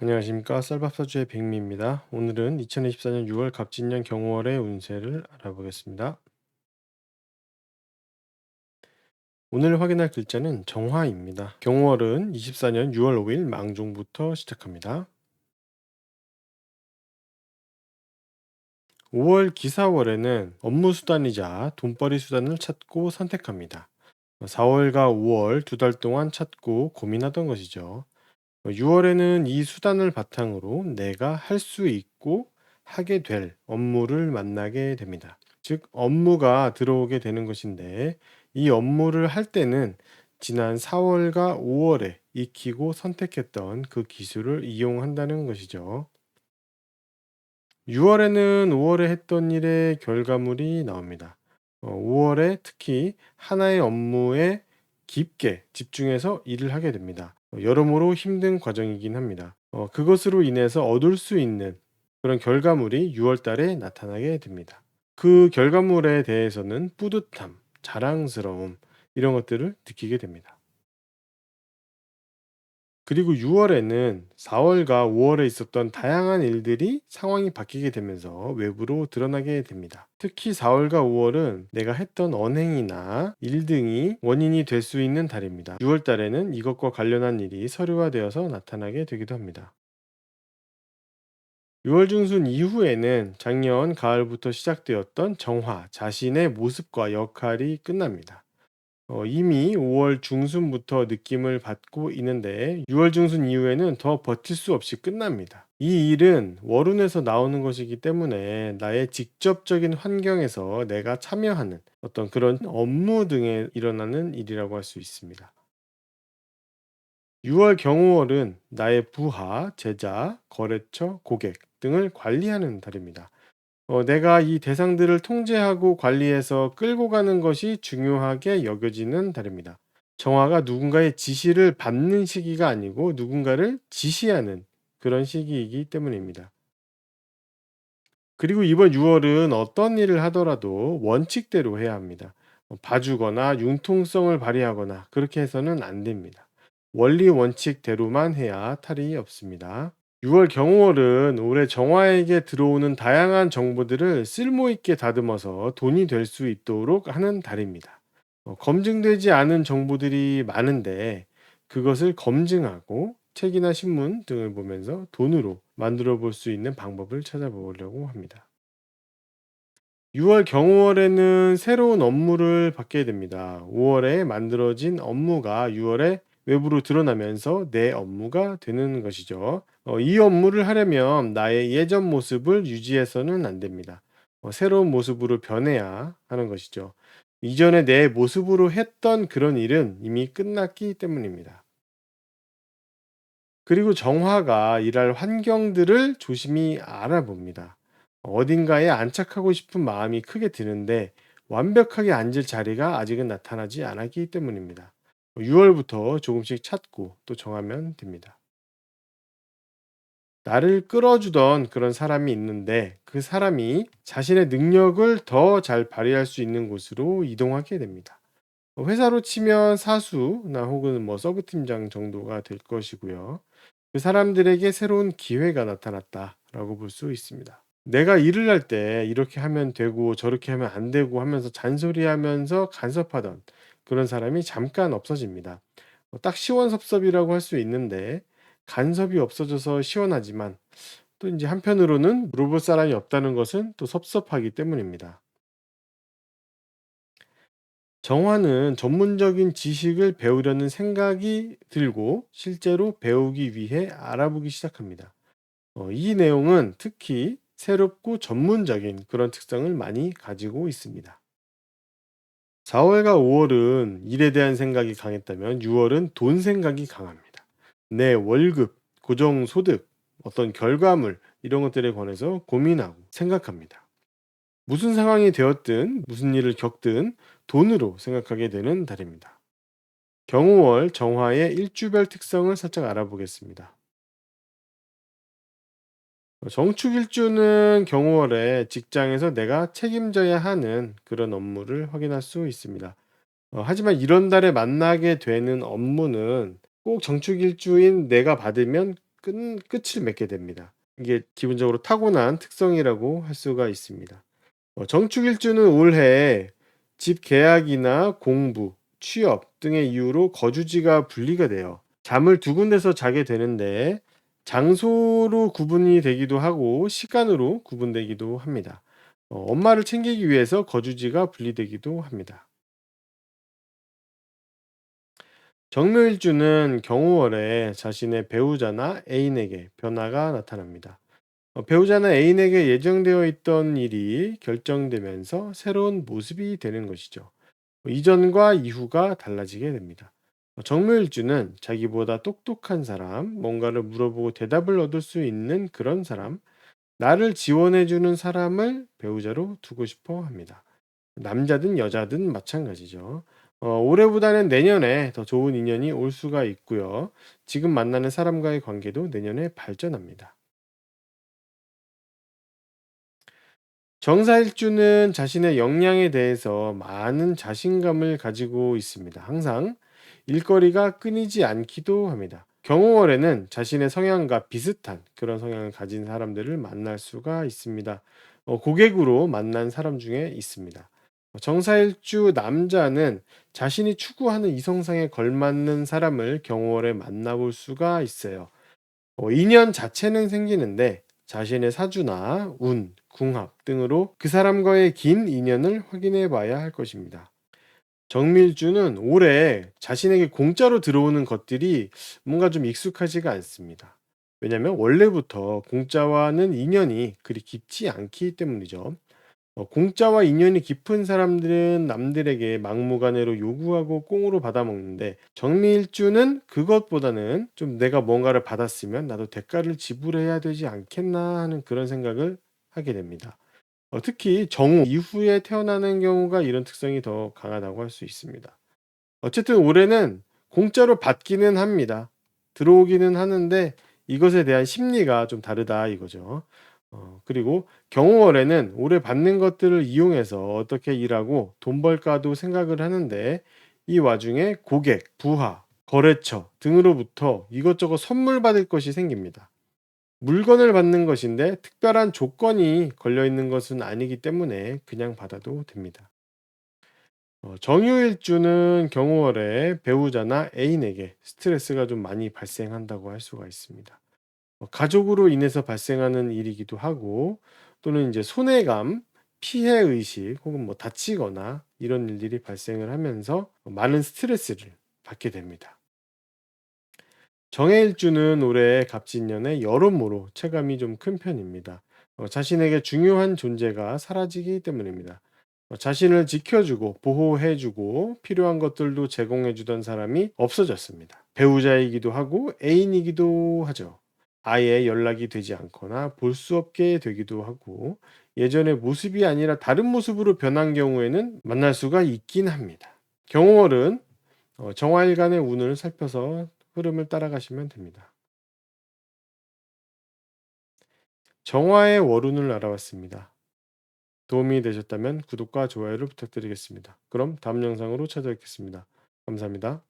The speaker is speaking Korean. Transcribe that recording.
안녕하십니까. 쌀밥사주의 백미입니다. 오늘은 2024년 6월 갑진년 경월의 운세를 알아보겠습니다. 오늘 확인할 글자는 정화입니다. 경월은 24년 6월 5일 망종부터 시작합니다. 5월 기사월에는 업무 수단이자 돈벌이 수단을 찾고 선택합니다. 4월과 5월 두 달 동안 찾고 고민하던 것이죠. 6월에는 이 수단을 바탕으로 내가 할 수 있고 하게 될 업무를 만나게 됩니다. 즉, 업무가 들어오게 되는 것인데, 이 업무를 할 때는 지난 4월과 5월에 익히고 선택했던 그 기술을 이용한다는 것이죠. 6월에는 5월에 했던 일의 결과물이 나옵니다. 5월에 특히 하나의 업무에 깊게 집중해서 일을 하게 됩니다. 여러모로 힘든 과정이긴 합니다. 그것으로 인해서 얻을 수 있는 그런 결과물이 6월 달에 나타나게 됩니다. 그 결과물에 대해서는 뿌듯함, 자랑스러움, 이런 것들을 느끼게 됩니다. 그리고 6월에는 4월과 5월에 있었던 다양한 일들이 상황이 바뀌게 되면서 외부로 드러나게 됩니다. 특히 4월과 5월은 내가 했던 언행이나 일 등이 원인이 될 수 있는 달입니다. 6월 달에는 이것과 관련한 일이 서류화되어서 나타나게 되기도 합니다. 6월 중순 이후에는 작년 가을부터 시작되었던 정화, 자신의 모습과 역할이 끝납니다. 이미 5월 중순부터 느낌을 받고 있는데 6월 중순 이후에는 더 버틸 수 없이 끝납니다. 이 일은 월운에서 나오는 것이기 때문에 나의 직접적인 환경에서 내가 참여하는 어떤 그런 업무 등에 일어나는 일이라고 할 수 있습니다. 6월 경호월은 나의 부하, 제자, 거래처, 고객 등을 관리하는 달입니다. 내가 이 대상들을 통제하고 관리해서 끌고 가는 것이 중요하게 여겨지는 달입니다. 정화가 누군가의 지시를 받는 시기가 아니고 누군가를 지시하는 그런 시기이기 때문입니다. 그리고 이번 6월은 어떤 일을 하더라도 원칙대로 해야 합니다. 봐주거나 융통성을 발휘하거나 그렇게 해서는 안 됩니다. 원리 원칙대로만 해야 탈이 없습니다. 6월 경호월은 올해 정화에게 들어오는 다양한 정보들을 쓸모있게 다듬어서 돈이 될 수 있도록 하는 달입니다. 검증되지 않은 정보들이 많은데 그것을 검증하고 책이나 신문 등을 보면서 돈으로 만들어 볼 수 있는 방법을 찾아보려고 합니다. 6월 경호월에는 새로운 업무를 받게 됩니다. 5월에 만들어진 업무가 6월에 외부로 드러나면서 내 업무가 되는 것이죠. 이 업무를 하려면 나의 예전 모습을 유지해서는 안 됩니다. 새로운 모습으로 변해야 하는 것이죠. 이전에 내 모습으로 했던 그런 일은 이미 끝났기 때문입니다. 그리고 정화가 일할 환경들을 조심히 알아봅니다. 어딘가에 안착하고 싶은 마음이 크게 드는데 완벽하게 앉을 자리가 아직은 나타나지 않았기 때문입니다. 6월부터 조금씩 찾고 또 정하면 됩니다. 나를 끌어주던 그런 사람이 있는데 그 사람이 자신의 능력을 더 잘 발휘할 수 있는 곳으로 이동하게 됩니다. 회사로 치면 사수나 혹은 서브 팀장 정도가 될 것이고요. 그 사람들에게 새로운 기회가 나타났다라고 볼 수 있습니다. 내가 일을 할 때 이렇게 하면 되고 저렇게 하면 안 되고 하면서 잔소리하면서 간섭하던 그런 사람이 잠깐 없어집니다. 딱 시원섭섭이라고 할 수 있는데 간섭이 없어져서 시원하지만 또 이제 한편으로는 물어볼 사람이 없다는 것은 또 섭섭하기 때문입니다. 정화는 전문적인 지식을 배우려는 생각이 들고 실제로 배우기 위해 알아보기 시작합니다. 이 내용은 특히 새롭고 전문적인 그런 특성을 많이 가지고 있습니다. 4월과 5월은 일에 대한 생각이 강했다면 6월은 돈 생각이 강합니다. 내 월급, 고정소득, 어떤 결과물 이런 것들에 관해서 고민하고 생각합니다. 무슨 상황이 되었든 무슨 일을 겪든 돈으로 생각하게 되는 달입니다. 경호월 정화의 일주별 특성을 살짝 알아보겠습니다. 정축일주는 경호월에 직장에서 내가 책임져야 하는 그런 업무를 확인할 수 있습니다. 하지만 이런 달에 만나게 되는 업무는 꼭 정축일주인 내가 받으면 끝을 맺게 됩니다. 이게 기본적으로 타고난 특성이라고 할 수가 있습니다. 정축일주는 올해 집 계약이나 공부, 취업 등의 이유로 거주지가 분리가 돼요. 잠을 두 군데서 자게 되는데 장소로 구분이 되기도 하고 시간으로 구분되기도 합니다. 엄마를 챙기기 위해서 거주지가 분리되기도 합니다. 정묘일주는 경우월에 자신의 배우자나 애인에게 변화가 나타납니다. 배우자나 애인에게 예정되어 있던 일이 결정되면서 새로운 모습이 되는 것이죠. 이전과 이후가 달라지게 됩니다. 정묘일주는 자기보다 똑똑한 사람, 뭔가를 물어보고 대답을 얻을 수 있는 그런 사람, 나를 지원해주는 사람을 배우자로 두고 싶어 합니다. 남자든 여자든 마찬가지죠. 올해보다는 내년에 더 좋은 인연이 올 수가 있고요. 지금 만나는 사람과의 관계도 내년에 발전합니다. 정사일주는 자신의 역량에 대해서 많은 자신감을 가지고 있습니다. 항상 일거리가 끊이지 않기도 합니다. 경호월에는 자신의 성향과 비슷한 그런 성향을 가진 사람들을 만날 수가 있습니다. 고객으로 만난 사람 중에 있습니다. 정사일주 남자는 자신이 추구하는 이성상에 걸맞는 사람을 경호월에 만나볼 수가 있어요. 인연 자체는 생기는데 자신의 사주나 운, 궁합 등으로 그 사람과의 긴 인연을 확인해 봐야 할 것입니다. 정밀주는 올해 자신에게 공짜로 들어오는 것들이 뭔가 좀 익숙하지가 않습니다. 왜냐하면 원래부터 공짜와는 인연이 그리 깊지 않기 때문이죠. 공짜와 인연이 깊은 사람들은 남들에게 막무가내로 요구하고 꽁으로 받아먹는데 정밀주는 그것보다는 좀 내가 뭔가를 받았으면 나도 대가를 지불해야 되지 않겠나 하는 그런 생각을 하게 됩니다. 특히 정오 이후에 태어나는 경우가 이런 특성이 더 강하다고 할 수 있습니다. 어쨌든 올해는 공짜로 받기는 합니다. 들어오기는 하는데 이것에 대한 심리가 좀 다르다 이거죠. 그리고 경호월에는 올해 받는 것들을 이용해서 어떻게 일하고 돈 벌까도 생각을 하는데 이 와중에 고객, 부하, 거래처 등으로부터 이것저것 선물 받을 것이 생깁니다. 물건을 받는 것인데 특별한 조건이 걸려 있는 것은 아니기 때문에 그냥 받아도 됩니다. 정유일주는 경호월에 배우자나 애인에게 스트레스가 좀 많이 발생한다고 할 수가 있습니다. 가족으로 인해서 발생하는 일이기도 하고 또는 이제 손해감, 피해 의식 혹은 뭐 다치거나 이런 일들이 발생을 하면서 많은 스트레스를 받게 됩니다. 정해일주는 올해 갑진년에 여러모로 체감이 좀 큰 편입니다. 자신에게 중요한 존재가 사라지기 때문입니다. 자신을 지켜주고 보호해주고 필요한 것들도 제공해주던 사람이 없어졌습니다. 배우자이기도 하고 애인이기도 하죠. 아예 연락이 되지 않거나 볼 수 없게 되기도 하고 예전의 모습이 아니라 다른 모습으로 변한 경우에는 만날 수가 있긴 합니다. 경호월은 정화일간의 운을 살펴서 흐름을 따라가시면 됩니다. 정화의 월운을 알아봤습니다. 도움이 되셨다면 구독과 좋아요를 부탁드리겠습니다. 그럼 다음 영상으로 찾아뵙겠습니다. 감사합니다.